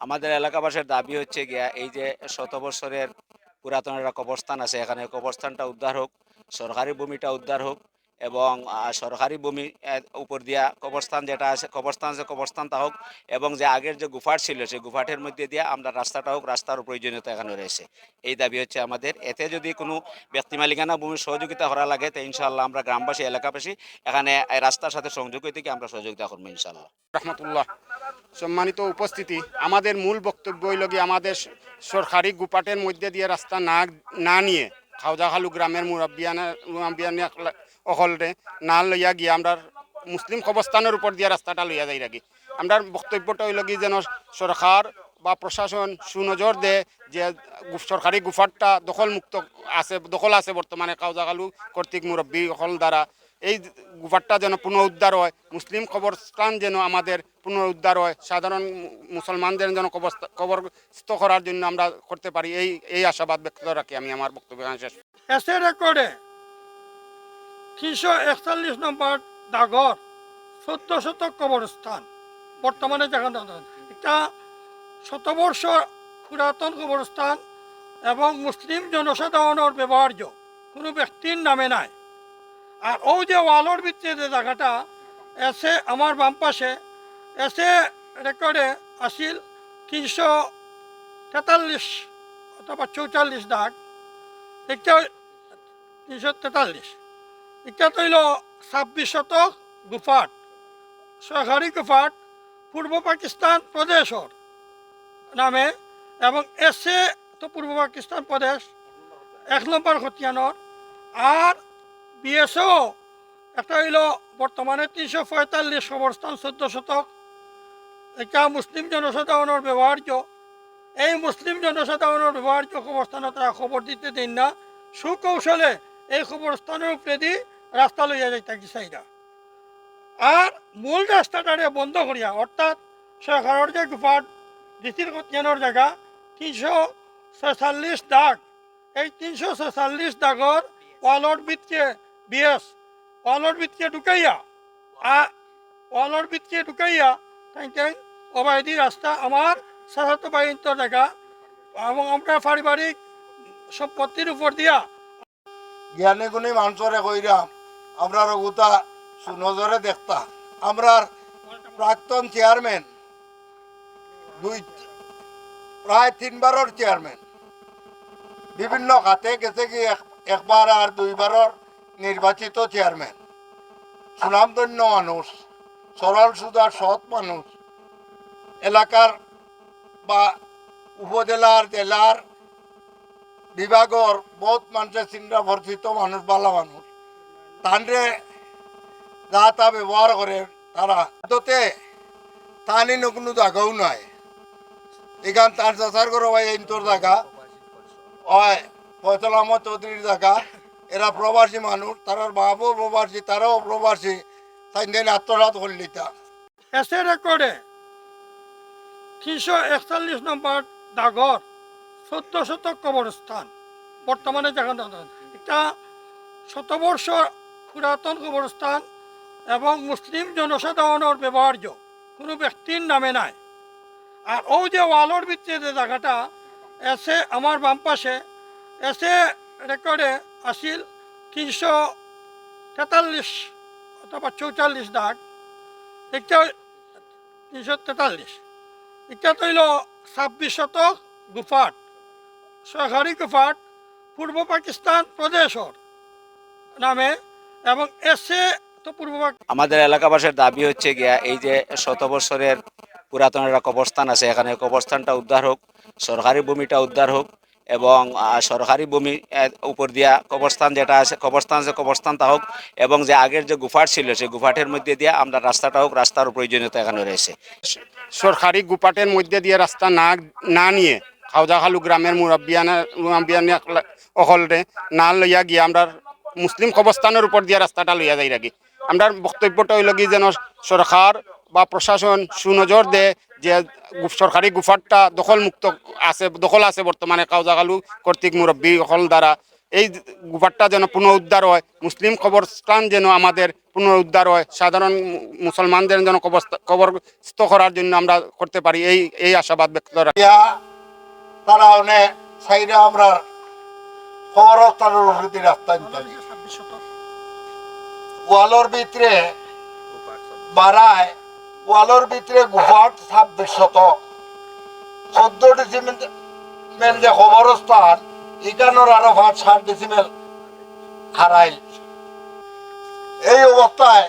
আমাদের এলাকাবাসীর দাবি হচ্ছে গিয়া এই যে শত বছরের পুরাতন একটা কবরস্থান আছে, এখানে কবরস্থানটা উদ্ধার হোক, সরকারি ভূমিটা উদ্ধার হোক এবং সরকারি ভূমি উপর দিয়া কবরস্থান যেটা আছে কবরস্থানটা হোক এবং যে আগের যে গুফাট ছিল সেই গুফাটের মধ্যে দিয়ে আমরা রাস্তাটা হোক, রাস্তার প্রয়োজনীয়তা এখানে রয়েছে। এই দাবি হচ্ছে আমাদের। এতে যদি কোনো ব্যক্তি মালিকানা ভূমির সহযোগিতা করা লাগে তো ইনশাআল্লাহ আমরা গ্রামবাসী এলাকাবাসী এখানে এই রাস্তার সাথে সংযোগ হইতে গিয়ে আমরা সহযোগিতা করবো ইনশাআল্লাহ। রহমতুল্লাহ, সম্মানিত উপস্থিতি, আমাদের মূল বক্তব্য হইল গিয়ে আমাদের সরকারি গুপাটের মধ্যে দিয়ে রাস্তা না নিয়ে খাউজাখালু গ্রামের মুরব্বিয়ানা অকলরে না লইয়া গিয়ে আমরা মুসলিম কবরস্থানের উপর দিয়ে রাস্তাটা লইয়া যাই রাখি। আমরা বক্তব্যটা হইল কি যেন সরকার বা প্রশাসন সুনজর দে যে সরকারি গুফাটটা দখল আছে বর্তমানে খাউজাখালু কর্তৃক মুরব্বী অকল দ্বারা। এই গুফাটটা যেন পুনরুদ্ধার হয়, মুসলিম কবরস্থান যেন আমাদের পুনরুদ্ধার হয়, সাধারণ মুসলমানদের যেন কবরস্থ করার জন্য আমরা করতে পারি, এই আশাবাদ ব্যক্ত রাখি আমি আমার বক্তব্য শেষ। এসে রেকর্ডে 341 নম্বর দাগর 14 শতক কবরস্থান বর্তমানে যেখানে এটা শতবর্ষ পুরাতন কবরস্থান এবং মুসলিম জনসাধারণের ব্যবহার্য, কোনো ব্যক্তির নামে নাই। আর ও যে ওয়ালর ভিতরে যে জায়গাটা এসে আমার বাম পাশে এসে রেকর্ডে আসিল 343 অথবা 44 দাগ, এটা 343, এটা তৈল 26 শতক গুফাট, সরকারি গুফাট পূর্ব পাকিস্তান প্রদেশর নামে এবং এসে তো পূর্ব পাকিস্তান প্রদেশ 1 নম্বর খতিয়ানর। আর বিএসও একটা হইল বর্তমানে 345 কবরস্থান 14 শতক, এটা মুসলিম জনসাধারণের ব্যবহার্য। এই মুসলিম জনসাধারণের ব্যবহার্য কবরস্থানে তারা খবর দিতে দেন না, সুকৌশলে এই কবরস্থানের উপরেদি রাস্তা লইয়া যাইতে চাইরা। আর মূল রাস্তাটারে বন্ধ করিয়া, অর্থাৎ সরকারের যে গুফাট ডিসির খতিয়ানোর জায়গা 346 দাগ, এই 346 দাগর ওয়ালর ভিতরে বিএস ওয়ালর ভিতরে ঢুকাইয়া তাই অবাধি রাস্তা আমার সাধারণত বাইন্তর জায়গা এবং আমরা পারিবারিক সম্পত্তির উপর দিয়া জ্ঞানী গুণী মানুষরে কইরাম আমরা রঘুতা সুনজরে দেখতা। আমরার প্রাক্তন চেয়ারম্যান প্রায় 3 বারের চেয়ারম্যান, বিভিন্ন খাতে গেছে কি একবার আর 2 বারের নির্বাচিত চেয়ারম্যান, সুনামধন্য মানুষ, সরল সুদা সৎ মানুষ, এলাকার বা উপজেলার জেলার বিভাগর বহুত মানুষের চিন্তা পরিচিত মানুষ, ভালো মানুষ, তানরে যা তা ব্যবহার করে তারা আদতে তানি কোনো জায়গাও নয়। এখান তার চাষার করো ভাই এই তোর জায়গা হয় ফয়সল আহমদ চৌধুরীর জায়গা। এরা প্রবাসী মানুষ, তারার বাবু প্রবাসী, তারাও প্রবাসী, তাই দিন আত্মসাৎ করলিতা। এসে রেকর্ডে 341 নম্বর দাগর 14 শতক কবরস্থান বর্তমানে যেখানে এটা শতবর্ষ পুরাতন কবরস্থান এবং মুসলিম জনসাধারণের ব্যবহার্য, কোনো ব্যক্তির নামে নাই। আর ও যে ওয়ালর ভিতরে যে জায়গাটা এসে আমার বাম পাশে এসে রেকর্ডে আসিল 343 অথবা 44 দাগ, এটা 343, এটা তৈল 26 শতক গুফাট, সরকারি গুফাট পূর্ব পাকিস্তান প্রদেশর নামে এবং এসে তো আমাদের এলাকাবাসীর দাবি হচ্ছে গিয়া এই যে শত বছরের পুরাতন একটা কবরস্থান আছে, এখানে কবরস্থানটা উদ্ধার হোক, সরকারি ভূমিটা উদ্ধার হোক এবং সরকারি ভূমি উপর দিয়া কবরস্থান যেটা আছে কবরস্থানটা হোক এবং যে আগের যে গুফাট ছিল সেই গুফাটের মধ্যে দিয়ে আমরা রাস্তাটা হোক, রাস্তার প্রয়োজনীয়তা এখানে রয়েছে। সরকারি গুপাটের মধ্যে দিয়ে রাস্তা না নিয়ে খাউজাখালু গ্রামের মুরব্বিয়ানা অকলরে না লইয়া গিয়ে আমরা মুসলিম কবরস্থানের উপর দিয়ে রাস্তাটা লইয়া যাই রাখি। আমরা বক্তব্যটা হইল কি যেন সরকার বা প্রশাসন সুনজর দে যে সরকারি গুফাটটা দখল আছে বর্তমানে খাউজাখালু কর্তৃক মুরব্বী অকল দ্বারা। এই গুফাটটা যেন পুনরুদ্ধার হয়, মুসলিম কবরস্থান যেন আমাদের পুনরুদ্ধার হয়, সাধারণ মুসলমানদের যেন কবরস্থ করার জন্য আমরা করতে পারি, এই আশাবাদ ব্যক্ত রাখি। ইয়া তারা অনেক সাইডে আমরা কবরস্থানের উপরে রাস্তা ইত্যাদি ওয়ালোর ভিতরে বাড়ায়, ওয়ালোর ভিতরে গুফাট 26 শতক 14 ডিসিমেল যে কবরস্থান ইকানোর আরো 5-7 ডিসিমেল হারাইল। এই অবস্থায়